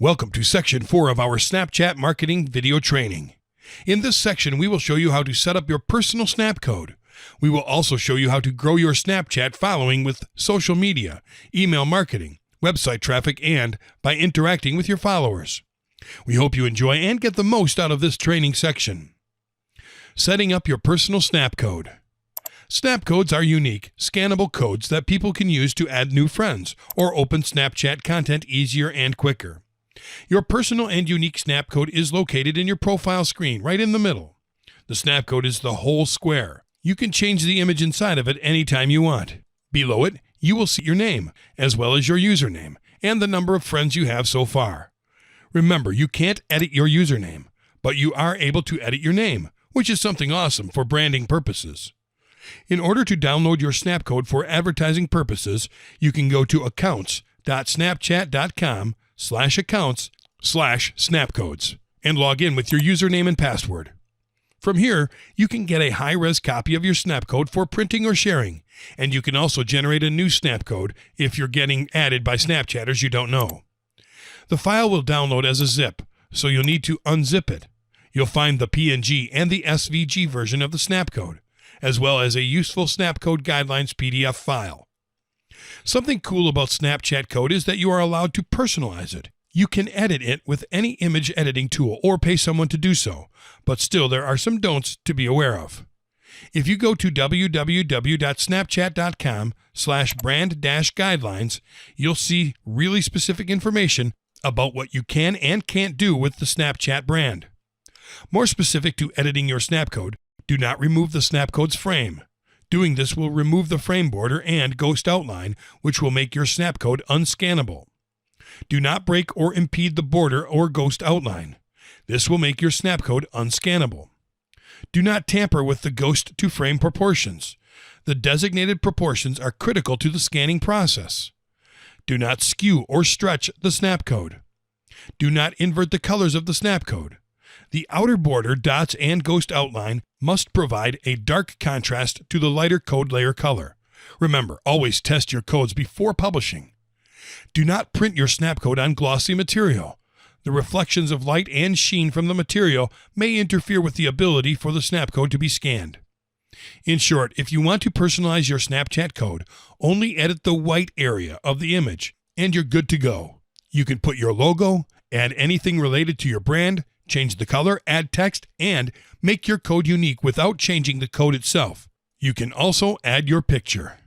Welcome to Section 4 of our Snapchat Marketing Video Training. In this section, we will show you how to set up your personal snap code. We will also show you how to grow your Snapchat following with social media, email marketing, website traffic, and by interacting with your followers. We hope you enjoy and get the most out of this training section. Setting up your personal snap code. Snap codes are unique, scannable codes that people can use to add new friends or open Snapchat content easier and quicker. Your personal and unique snap code is located in your profile screen, right in the middle. The snap code is the whole square. You can change the image inside of it anytime you want. Below it, you will see your name, as well as your username, and the number of friends you have so far. Remember, you can't edit your username, but you are able to edit your name, which is something awesome for branding purposes. In order to download your snap code for advertising purposes, you can go to accounts.snapchat.com/accounts/snapcodes and log in with your username and password. From here, you can get a high-res copy of your snap code for printing or sharing, and you can also generate a new snap code if you're getting added by Snapchatters you don't know. The file will download as a zip, so you'll need to unzip it. You'll find the PNG and the SVG version of the snap code, as well as a useful snap code guidelines PDF file. Something cool about Snapchat code is that you are allowed to personalize it. You can edit it with any image editing tool or pay someone to do so, but still there are some don'ts to be aware of. If you go to www.snapchat.com/brand-guidelines, you'll see really specific information about what you can and can't do with the Snapchat brand. More specific to editing your snap code, do not remove the snap code's frame. Doing this will remove the frame border and ghost outline, which will make your snap code unscannable. Do not break or impede the border or ghost outline. This will make your snap code unscannable. Do not tamper with the ghost to frame proportions. The designated proportions are critical to the scanning process. Do not skew or stretch the snap code. Do not invert the colors of the snap code. The outer border, dots, and ghost outline must provide a dark contrast to the lighter code layer color. Remember, always test your codes before publishing. Do not print your snap code on glossy material. The reflections of light and sheen from the material may interfere with the ability for the snap code to be scanned. In short, if you want to personalize your Snapchat code, only edit the white area of the image, and you're good to go. You can put your logo, add anything related to your brand, change the color, add text, and make your code unique without changing the code itself. You can also add your picture.